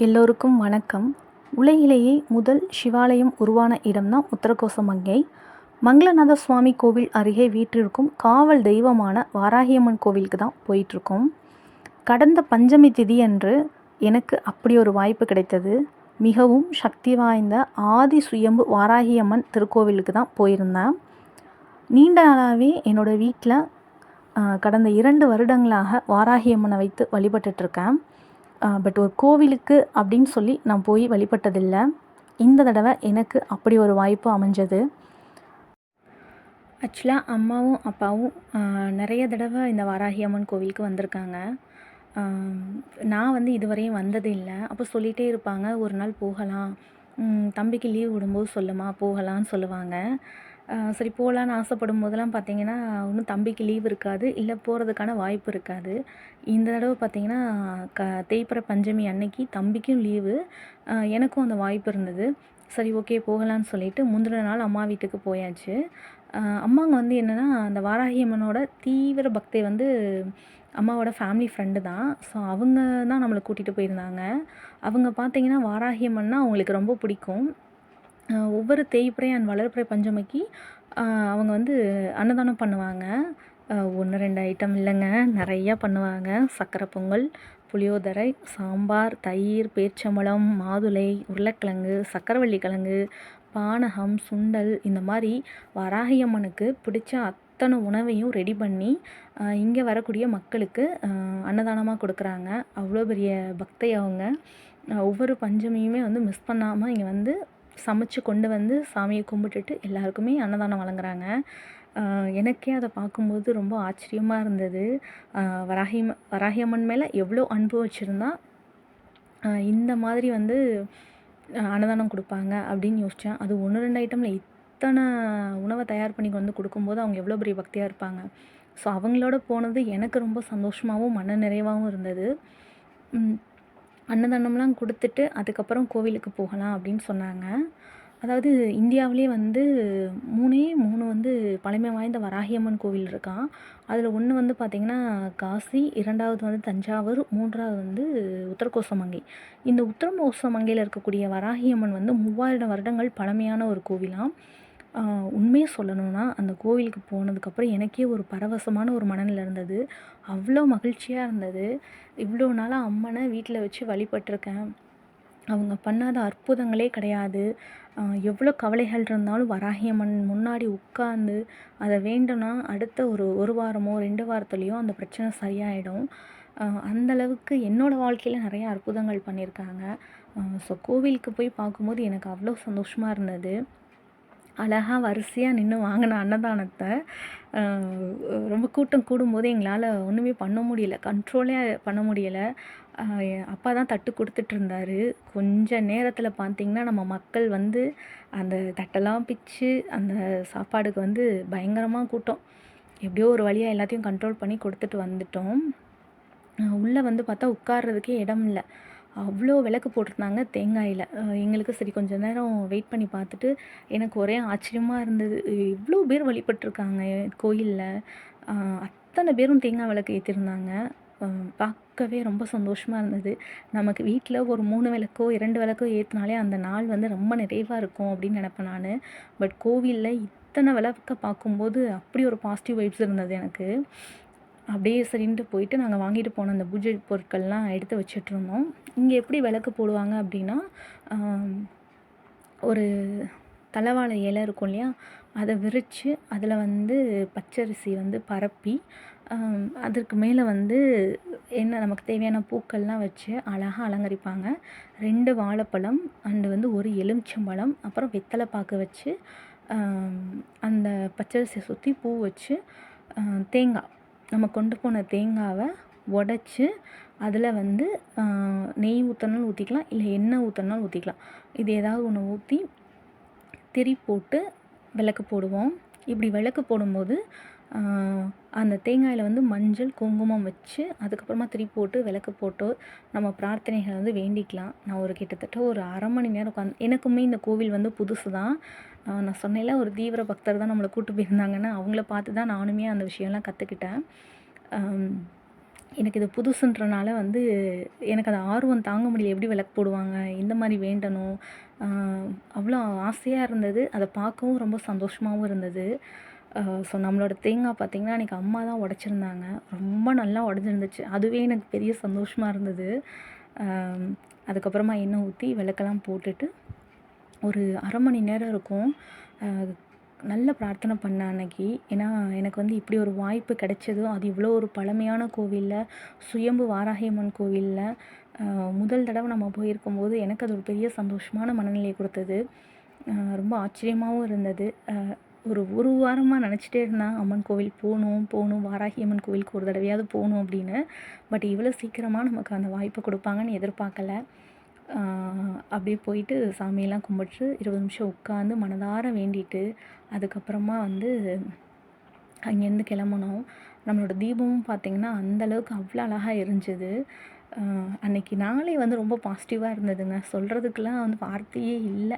எல்லோருக்கும் வணக்கம். உலகிலேயே முதல் சிவாலயம் உருவான இடம்தான் உத்தரகோசமங்கை. மங்களநாத சுவாமி கோவில் அருகே வீற்றிருக்கும் காவல் தெய்வமான வாராகியம்மன் கோவிலுக்கு தான் போயிட்டுருக்கோம். கடந்த பஞ்சமி திதி அன்று எனக்கு அப்படி ஒரு வாய்ப்பு கிடைத்தது. மிகவும் சக்தி வாய்ந்த ஆதி சுயம்பு வாராகியம்மன் திருக்கோவிலுக்கு தான் போயிருந்தேன். நீண்ட நாளாகவே என்னோடய வீட்டில் கடந்த 2 வருடங்களாக வாராகியம்மனை வைத்து வழிபட்டுட்ருக்கேன். பட் ஒரு கோவிலுக்கு அப்படின்னு சொல்லி நான் போய் வழிபட்டதில்லை. இந்த தடவை எனக்கு அப்படி ஒரு வாய்ப்பு அமைஞ்சது. ஆக்சுவலாக அம்மாவும் அப்பாவும் நிறைய தடவை இந்த வாராகியம்மன் கோவிலுக்கு வந்திருக்காங்க. நான் வந்து இதுவரையும் வந்தது இல்லை. அப்போ சொல்லிகிட்டே இருப்பாங்க, ஒரு நாள் போகலாம், தம்பிக்கு லீவ் விடும்போது சொல்லுமா போகலான்னு சொல்லுவாங்க. சரி போகலான்னு ஆசைப்படும் போதெல்லாம் பார்த்திங்கன்னா ஒன்றும் தம்பிக்கு லீவ் இருக்காது, இல்லை போகிறதுக்கான வாய்ப்பு இருக்காது. இந்த தடவை பார்த்திங்கன்னா தேய்பிறை பஞ்சமி அன்னைக்கு தம்பிக்கும் லீவு, எனக்கும் அந்த வாய்ப்பு இருந்தது. சரி ஓகே போகலான்னு சொல்லிட்டு முந்தின நாள் அம்மா வீட்டுக்கு போயாச்சு. அம்மாங்க வந்து என்னென்னா அந்த வாராகியம்மனோட தீவிர பக்தை வந்து அம்மாவோட ஃபேமிலி ஃப்ரெண்டு தான். ஸோ அவங்க தான் நம்மளை கூட்டிகிட்டு போயிருந்தாங்க. அவங்க பார்த்திங்கன்னா வாராகியம்மன்னா அவங்களுக்கு ரொம்ப பிடிக்கும். ஒவ்வொரு தேய்பிறை அண்ட் வளர்பிறை பஞ்சமிக்கு அவங்க வந்து அன்னதானம் பண்ணுவாங்க. 1, 2 ஐட்டம் இல்லைங்க, நிறையா பண்ணுவாங்க. சக்கரை பொங்கல், புளியோதரை, சாம்பார், தயிர், பேரிச்சம்பழம், மாதுளை, உருளைக்கிழங்கு, சக்கரவள்ளி கிழங்கு, பானகம், சுண்டல், இந்த மாதிரி வராகியம்மனுக்கு பிடிச்ச அத்தனை உணவையும் ரெடி பண்ணி இங்கே வரக்கூடிய மக்களுக்கு அன்னதானமாக கொடுக்குறாங்க. அவ்வளோ பெரிய பக்தை அவங்க. ஒவ்வொரு பஞ்சமியுமே வந்து மிஸ் பண்ணாமல் இங்கே வந்து சமைச்சு கொண்டு வந்து சாமியை கும்பிட்டுட்டு எல்லாருக்குமே அன்னதானம் வழங்குறாங்க. எனக்கே அதை பார்க்கும்போது ரொம்ப ஆச்சரியமாக இருந்தது. வராகியம்மன் மேலே எவ்வளோ அன்பு வச்சுருந்தா இந்த மாதிரி வந்து அன்னதானம் கொடுப்பாங்க அப்படின்னு யோசித்தேன். அது 1, 2 ஐட்டமில் இத்தனை உணவை தயார் பண்ணி வந்து கொடுக்கும்போது அவங்க எவ்வளோ பெரிய பக்தியாக இருப்பாங்க. ஸோ அவங்களோட போனது எனக்கு ரொம்ப சந்தோஷமாகவும் மன நிறைவாகவும் இருந்தது. அன்னதானம்லாம் கொடுத்துட்டு அதுக்கப்புறம் கோவிலுக்கு போகலாம் அப்படின்னு சொன்னாங்க. அதாவது இந்தியாவிலே வந்து 3 வந்து பழமை வாய்ந்த வராகியம்மன் கோவில் இருக்காம். அதில் ஒன்று வந்து பார்த்திங்கன்னா காசி, 2வது வந்து தஞ்சாவூர், 3வது வந்து உத்தரகோசமங்கை. இந்த உத்தரகோசமங்கையில் இருக்கக்கூடிய வராகியம்மன் வந்து 3000 வருடங்கள் பழமையான ஒரு கோவிலாம். உண்மையை சொல்லணும்னா அந்த கோவிலுக்கு போனதுக்கப்புறம் எனக்கே ஒரு பரவசமான ஒரு மனநிலை இருந்தது. அவ்வளோ மகிழ்ச்சியாக இருந்தது. இவ்வளோ நாளாக அம்மனை வீட்டில் வச்சு வழிபட்டிருக்கேன். அவங்க பண்ணாத அற்புதங்களே கிடையாது. எவ்வளோ கவலைகள் இருந்தாலும் வராகியம்மன் முன்னாடி உட்கார்ந்து அதை வேண்டுனா அடுத்த ஒரு வாரமோ 2 வாரத்துலேயோ அந்த பிரச்சனை சரியாயிடும். அந்தளவுக்கு என்னோடய வாழ்க்கையில் நிறைய அற்புதங்கள் பண்ணியிருக்காங்க. ஸோ கோவிலுக்கு போய் பார்க்கும்போது எனக்கு அவ்வளோ சந்தோஷமாக இருந்தது. அழகாக வரிசையாக நின்று வாங்கின அன்னதானத்தை ரொம்ப கூட்டம் கூடும்போது எங்களால் ஒன்றுமே பண்ண முடியலை, கண்ட்ரோலே பண்ண முடியலை. அப்பா தான் தட்டு கொடுத்துட்ருந்தாரு. கொஞ்ச நேரத்தில் பார்த்திங்கன்னா நம்ம மக்கள் வந்து அந்த தட்டெல்லாம் பிச்சு அந்த சாப்பாடுக்கு வந்து பயங்கரமாக கூட்டம். எப்படியோ ஒரு வழியாக எல்லாத்தையும் கண்ட்ரோல் பண்ணி கொடுத்துட்டு வந்துட்டோம். உள்ளே வந்து பார்த்தா உட்கார்றதுக்கே இடம் இல்லை. அவ்வளோ விளக்கு போட்டிருந்தாங்க தேங்காயில். எங்களுக்கு சரி கொஞ்சம் நேரம் வெயிட் பண்ணி பார்த்துட்டு எனக்கு ஒரே ஆச்சரியமாக இருந்தது. இவ்வளோ பேர் வழிபட்டிருக்காங்க கோயிலில். அத்தனை பேரும் தேங்காய் விளக்கு ஏற்றிருந்தாங்க. பார்க்கவே ரொம்ப சந்தோஷமாக இருந்தது. நமக்கு வீட்டில் ஒரு 3 விளக்கோ 2 விளக்கோ ஏற்றினாலே அந்த நாள் வந்து ரொம்ப நிறைவாக இருக்கும் அப்படின்னு நினப்பேன் நான். பட் கோவிலில் இத்தனை விளக்க பார்க்கும்போது அப்படி ஒரு பாசிட்டிவ் வைப்ஸ் இருந்தது எனக்கு. அப்படியே சரின்ட்டு போயிட்டு நாங்கள் வாங்கிட்டு போன அந்த பூஜை பொருட்கள்லாம் எடுத்து வச்சிட்ருந்தோம். இங்கே எப்படி விளக்கு போடுவாங்க அப்படின்னா ஒரு தலைவாழை இலை இருக்கும் இல்லையா, அதை விரித்து அதில் வந்து பச்சரிசி வந்து பரப்பி அதற்கு மேலே வந்து என்ன நமக்கு தேவையான பூக்கள்லாம் வச்சு அழகாக அலங்கரிப்பாங்க. 2 வாழைப்பழம் அண்டு வந்து 1 எலுமிச்சம்பழம், அப்புறம் வெத்தலை பாக்கு வச்சு அந்த பச்சரிசியை சுற்றி பூ வச்சு தேங்காய், நம்ம கொண்டு போன தேங்காவை உடச்சி அதில் வந்து நெய் ஊற்றினாலும் ஊற்றிக்கலாம், இல்லை எண்ணெய் ஊற்றினாலும் ஊற்றிக்கலாம். இது ஏதாவது ஒன்று ஊற்றி திரி போட்டு விளக்கு போடுவோம். இப்படி விளக்கு போடும்போது அந்த தேங்காயில் வந்து மஞ்சள் குங்குமம் வச்சு அதுக்கப்புறமா திரி போட்டு விளக்கு போட்டு நம்ம பிரார்த்தனைகளை வந்து வேண்டிக்கலாம். நான் கிட்டத்தட்ட ஒரு 1/2 மணி நேரம் உட்காந்து, எனக்குமே இந்த கோவில் வந்து புதுசு தான். நான் சொன்னேன்ல ஒரு தீவிர பக்தர் தான் நம்மளை கூப்பிட்டு போயிருந்தாங்கன்னு, அவங்கள பார்த்து தான் நானுமே அந்த விஷயம்லாம் கற்றுக்கிட்டேன். எனக்கு இது புதுசுன்றனால வந்து எனக்கு அந்த ஆர்வம் தாங்க முடியல. எப்படி விளக்கு போடுவாங்க? எந்த மாரி வேண்டணும்? அ அவ்வளோ ஆசையா இருந்தது. அத பார்க்கவும் ரொம்ப சந்தோஷமாவும் இருந்தது. ஸோ நம்மளோட தேங்காய் பார்த்திங்கன்னா, அன்னைக்கு அம்மா தான் உடைச்சிருந்தாங்க. ரொம்ப நல்லா உடைஞ்சிருந்துச்சு. அதுவே எனக்கு பெரிய சந்தோஷமா இருந்தது. அதுக்கப்புறமா எண்ணெய் ஊத்தி விளக்கெல்லாம் போட்டுட்டு, ஒரு 1/2 மணி நேரம் இருக்கும். அ நல்ல பிரார்த்தனை பண்ணேன் அன்னைக்கு. ஏன்னா, எனக்கு வந்து இப்படி ஒரு வாய்ப்பு கிடைச்சது, அது இவ்வளோ ஒரு பழமையான கோவில்ல, சுயம்பு வாராகியம்மன் கோவில்ல, முதல் தடவ நம்ம போயிருக்கும்போது, எனக்கு அது ஒரு பெரிய சந்தோஷமான மனநிலையை குடுத்தது. ரொம்ப ஆச்சரியமாவும் இருந்தது. ஒரு வாரமா நினச்சிட்டே இருந்தேன், அம்மன் கோவில் போணும், போணும், வாராகி அம்மன் கோவிலுக்கு ஒரு தடவையாவது போணும் அப்படின்னு. பட் இவ்வளோ சீக்கிரமா நமக்கு அந்த வாய்ப்பு குடுப்பாங்கன்னு எதிர்பார்க்கல. அப்படியே போயிட்டு சாமியெல்லாம் கும்பிட்டு 20 நிமிஷம் உட்காந்து மனதார வேண்டிட்டு, அதுக்கப்புறமா வந்து அங்கேருந்து கிளம்புனோம். நம்மளோட தீபமும் பார்த்திங்கன்னா, அந்த அளவுக்கு அவ்வளோ அழகா எரிஞ்சது. அன்னைக்கு நாளே வந்து ரொம்ப பாசிட்டிவாக இருந்ததுங்க. சொல்கிறதுக்கெல்லாம் வந்து வார்த்தையே இல்ல.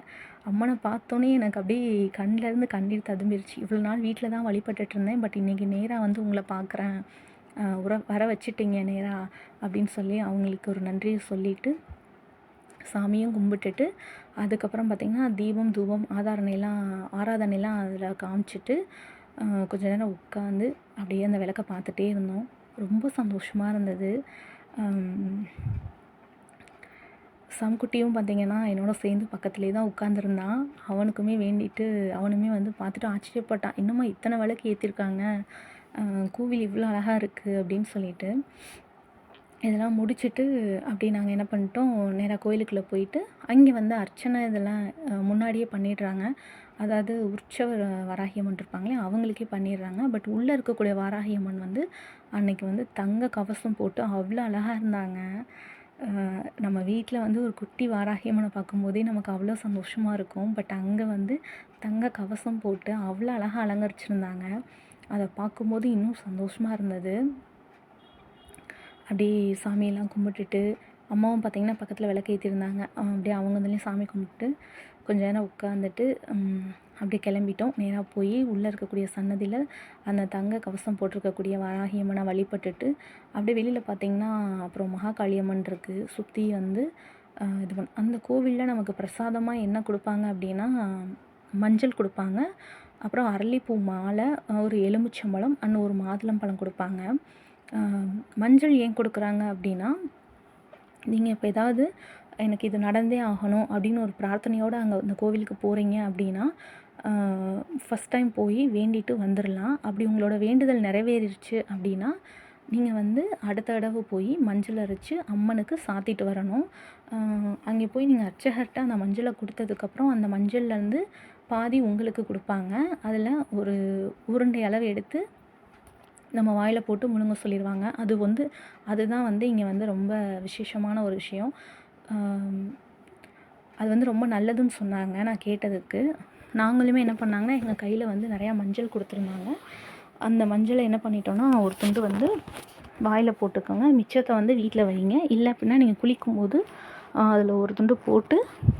அம்மன பார்த்தோனே எனக்கு அப்படியே கண்லேருந்து கண்ணீர் ததும்பிருச்சு. இவ்வளோ நாள் வீட்ல தான் வழிபட்டுட்டு இருந்தேன். பட் இன்னைக்கு நேரா வந்து உங்கள பார்க்குறேன். வர வச்சுட்டீங்க நேரா அப்படின்னு சொல்லி அவங்களுக்கு ஒரு நன்றிய சொல்லிட்டு, சாமியும் கும்பிட்டுட்டு, அதுக்கப்புறம் பார்த்திங்கன்னா, தீபம், தூபம், ஆராதனைலாம் அதில் காமிச்சிட்டு, கொஞ்ச நேரம் உட்காந்து அப்படியே அந்த விளக்க பார்த்துட்டே இருந்தோம். ரொம்ப சந்தோஷமா இருந்தது. சம்குட்டியும் பார்த்திங்கன்னா, என்னோட சேர்ந்து பக்கத்துலேயே தான் உட்காந்துருந்தான். அவனுக்குமே வேண்டிட்டு, அவனுமே வந்து பார்த்துட்டு ஆச்சரியப்பட்டான். "என்னம்மா இத்தனை விளக்கு ஏத்திருக்காங்க, கோவில் இவ்வளோ அழகா இருக்குது" அப்படின்னு சொல்லிட்டு. இதெல்லாம் முடிச்சுட்டு அப்படியே நாங்கள் என்ன பண்ணிட்டோம், நேரா கோயிலுக்குள்ளே போயிட்டு, அங்கே வந்து அர்ச்சனை இதெல்லாம் முன்னாடியே பண்ணிடுறாங்க. அதாவது உற்சவ வராகி அம்மன் இருப்பாங்களே, அவங்களுக்கே பண்ணிடுறாங்க. பட் உள்ளே இருக்கக்கூடிய வாராகி அம்மன் வந்து அன்னைக்கு வந்து தங்க கவசம் போட்டு அவ்வளோ அழகா இருந்தாங்க. நம்ம வீட்டில் வந்து ஒரு குட்டி வாராகி அம்மனை பார்க்கும்போதே நமக்கு அவ்வளோ சந்தோஷமாக இருக்கும். பட் அங்கே வந்து தங்க கவசம் போட்டு அவ்வளோ அழகா அலங்கரிச்சிருந்தாங்க. அதை பார்க்கும்போது இன்னும் சந்தோஷமாக இருந்தது. அப்படியே சாமியெல்லாம் கும்பிட்டுட்டு, அம்மாவும் பார்த்திங்கன்னா பக்கத்தில் விளக்கு ஏற்றிருந்தாங்க. அப்படியே அவங்க இதுலேயும் சாமி கும்பிட்டு கொஞ்ச நேரம் உட்காந்துட்டு அப்படியே கிளம்பிட்டோம். நேராக போய் உள்ளே இருக்கக்கூடிய சன்னதியில் அந்த தங்க கவசம் போட்டிருக்கக்கூடிய வராகி அம்மனை வழிபட்டுட்டு, அப்படியே வெளியில் பார்த்திங்கன்னா அப்புறம் மகாகாளி அம்மன் இருக்குது. சுற்றி வந்து இது அந்த கோவிலில் நமக்கு பிரசாதமாக என்ன கொடுப்பாங்க அப்படின்னா, மஞ்சள் கொடுப்பாங்க. அப்புறம் அரளிப்பூ மாலை, ஒரு எலுமிச்சம்பழம், ஒரு மாதுளம்பழம் கொடுப்பாங்க. மஞ்சள் ஏன் கொடுக்குறாங்க அப்படின்னா, நீங்கள் இப்போ ஏதாவது எனக்கு இது நடந்தே ஆகணும் அப்படின்னு ஒரு பிரார்த்தனையோடு அங்கே அந்த கோவிலுக்கு போகிறீங்க அப்படின்னா, ஃபஸ்ட் டைம் போய் வேண்டிட்டு வந்துடலாம். அப்படி உங்களோட வேண்டுதல் நிறைவேறிடுச்சு அப்படின்னா, நீங்கள் வந்து அடுத்த தடவை போய் மஞ்சள் அரைச்சு அம்மனுக்கு சாத்திட்டு வரணும். அங்கே போய் நீங்கள் அர்ச்சகர்கிட்ட அந்த மஞ்சளை கொடுத்ததுக்கப்புறம், அந்த மஞ்சள்லேருந்து பாதி உங்களுக்கு கொடுப்பாங்க. அதில் ஒரு உருண்டை அளவு எடுத்து நம்ம வாயில் போட்டு முழுங்க சொல்லிடுவாங்க. அதுதான் வந்து இங்கே வந்து ரொம்ப விசேஷமான ஒரு விஷயம். அது வந்து ரொம்ப நல்லதுன்னு சொன்னாங்க நான் கேட்டதுக்கு. நாங்களுமே என்ன பண்ணாங்கன்னா, எங்கள் கையில் வந்து நிறையா மஞ்சள் கொடுத்துருந்தாங்க. அந்த மஞ்சளை என்ன பண்ணிட்டோன்னா, ஒரு துண்டு வந்து வாயில் போட்டுக்கோங்க. மிச்சத்தை வந்து வீட்டில் வைங்க. இல்லை அப்படின்னா நீங்கள் குளிக்கும்போது அதில் ஒரு துண்டு போட்டு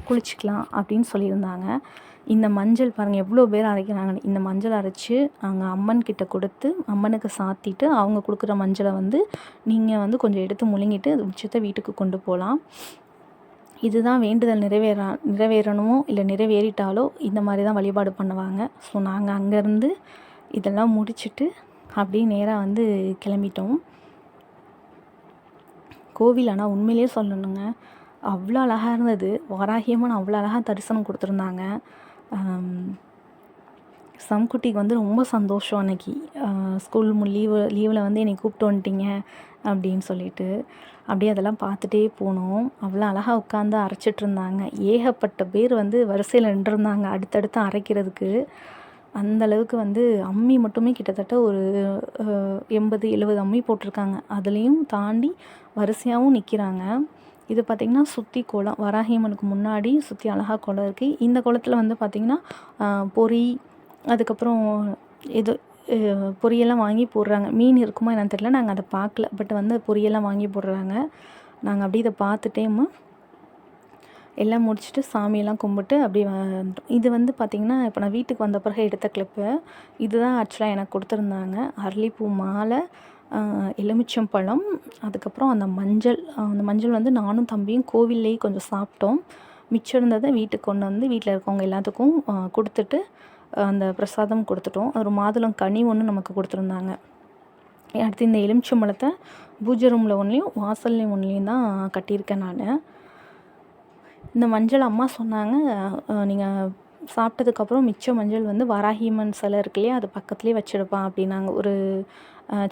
குளிச்சுக்கலாம் அப்படின்னு சொல்லியிருந்தாங்க. இந்த மஞ்சள் பாருங்கள் எவ்வளோ பேர் அரைக்கிறாங்கன்னு. இந்த மஞ்சள் அரைச்சி அங்கே அம்மன் கிட்ட கொடுத்து அம்மனுக்கு சாத்திட்டு, அவங்க கொடுக்குற மஞ்சளை வந்து நீங்கள் வந்து கொஞ்சம் எடுத்து முழுங்கிட்டு மிச்சத்தை வீட்டுக்கு கொண்டு போகலாம். இதுதான் வேண்டுதல் நிறைவேறணுமோ இல்லை நிறைவேறிட்டாலோ இந்த மாதிரி தான் வழிபாடு பண்ணுவாங்க. ஸோ நாங்கள் அங்கேருந்து இதெல்லாம் முடிச்சுட்டு அப்படியே நேராக வந்து கிளம்பிட்டோம். கோவில் ஆனால் உண்மையிலே சொல்லணுங்க, அவ்வளோ அழகாக இருந்தது. வாராகியம்மன் அவ்வளோ அழகாக தரிசனம் கொடுத்துருந்தாங்க. சம்குட்டிக்கு வந்து ரொம்ப சந்தோஷம் அன்னைக்கு. ஸ்கூல் லீவில் வந்து என்னை கூப்பிட்டு வந்துட்டீங்க அப்படின்னு சொல்லிட்டு, அப்படியே அதெல்லாம் பார்த்துட்டே போனோம். அவ்வளோ அழகாக உட்காந்து அரைச்சிட்ருந்தாங்க. ஏகப்பட்ட பேர் வந்து வரிசையில் நின்றுருந்தாங்க அடுத்தடுத்து அரைக்கிறதுக்கு. அந்தளவுக்கு வந்து அம்மி மட்டுமே கிட்டத்தட்ட ஒரு 80-70 அம்மி போட்டிருக்காங்க. அதுலேயும் தாண்டி வரிசையாகவும் நிற்கிறாங்க. இது பார்த்திங்கன்னா சுற்றி குளம், வராகியம்மனுக்கு முன்னாடி சுற்றி அழகாக குளம் இருக்குது. இந்த குளத்துல வந்து பார்த்திங்கன்னா பொரி, அதுக்கப்புறம் ஏதோ பொரியெல்லாம் வாங்கி போடுறாங்க. மீன் இருக்குமா என்னன்னு தெரியல, நாங்கள் அதை பார்க்கல. பட் வந்து பொரியெல்லாம் வாங்கி போடுறாங்க. நாங்கள் அப்படியே இதை பார்த்துட்டேம்மா எல்லாம் முடிச்சுட்டு சாமியெல்லாம் கும்பிட்டு அப்படியே வந்துட்டோம். இது வந்து பார்த்திங்கன்னா இப்போ நான் வீட்டுக்கு வந்த பிறகு எடுத்த கிளிப்பு. இதுதான் ஆக்சுவலாக எனக்கு கொடுத்துருந்தாங்க. அரளிப்பூ மாலை, எலுமிச்சம்பழம், அதுக்கப்புறம் அந்த மஞ்சள் வந்து நானும் தம்பியும் கோவில்லேயே கொஞ்சம் சாப்பிட்டோம். மிச்சம் இருந்ததை வீட்டுக்கு கொண்டு வந்து வீட்டில் இருக்கவங்க எல்லாத்துக்கும் கொடுத்துட்டு அந்த பிரசாதம் கொடுத்துட்டோம். ஒரு மாதுளம் கனி ஒன்று நமக்கு கொடுத்துருந்தாங்க. அடுத்து இந்த எலுமிச்சம்பழத்தை பூஜை ரூமில் ஒன்றுலையும் வாசல்லையும் ஒன்றுலையும் தான் கட்டியிருக்கேன் நான். இந்த மஞ்சள் அம்மா சொன்னாங்க, நீங்கள் சாப்பிட்டதுக்கப்புறம் மிச்ச மஞ்சள் வந்து வராகியம்மன் சிலை இருக்கு இல்லையா, அது பக்கத்துலேயே வச்சுடுப்பா அப்படின்னாங்க. ஒரு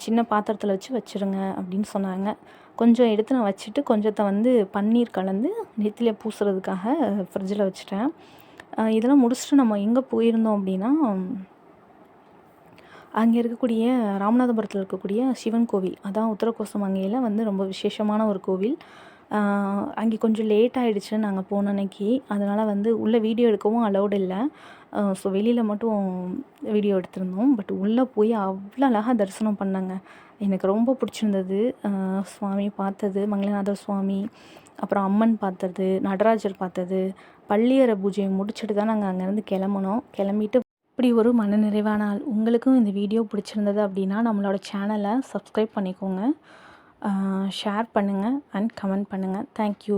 சின்ன பாத்திரத்தில் வச்சுருங்க அப்படின்னு சொன்னாங்க. கொஞ்சம் எடுத்து நான் வச்சுட்டு கொஞ்சத்தை வந்து பன்னீர் கலந்து நெத்தியில் பூசுறதுக்காக ஃப்ரிட்ஜில் வச்சுட்டேன். இதெல்லாம் முடிச்சுட்டு நம்ம எங்கே போயிருந்தோம் அப்படின்னா, அங்கே இருக்கக்கூடிய ராமநாதபுரத்தில் இருக்கக்கூடிய சிவன் கோவில், அதான் உத்தரகோசமங்கையில் வந்து ரொம்ப விசேஷமான ஒரு கோவில். அங்கே கொஞ்சம் லேட் ஆகிடுச்சு நாங்கள் போன அன்னைக்கு. அதனால் வந்து உள்ளே வீடியோ எடுக்கவும் அலௌடு இல்லை. ஸோ வெளியில் மட்டும் வீடியோ எடுத்திருந்தோம். பட் உள்ளே போய் அவ்வளோ அழகாக தரிசனம் பண்ணேங்க. எனக்கு ரொம்ப பிடிச்சிருந்தது. சுவாமி பார்த்தது, மங்களநாதர் சுவாமி, அப்புறம் அம்மன் பார்த்தது, நடராஜர் பார்த்தது. பள்ளியறை பூஜையை முடிச்சுட்டு தான் நாங்கள் அங்கேருந்து கிளம்புனோம். கிளம்பிட்டு இப்படி ஒரு மனநிறைவான நாள். உங்களுக்கும் இந்த வீடியோ பிடிச்சிருந்தது அப்படின்னா நம்மளோட சேனலை சப்ஸ்கிரைப் பண்ணிக்கோங்க, ஷேர் பண்ணுங்கள் அண்ட் கமெண்ட் பண்ணுங்கள். தேங்க்யூ.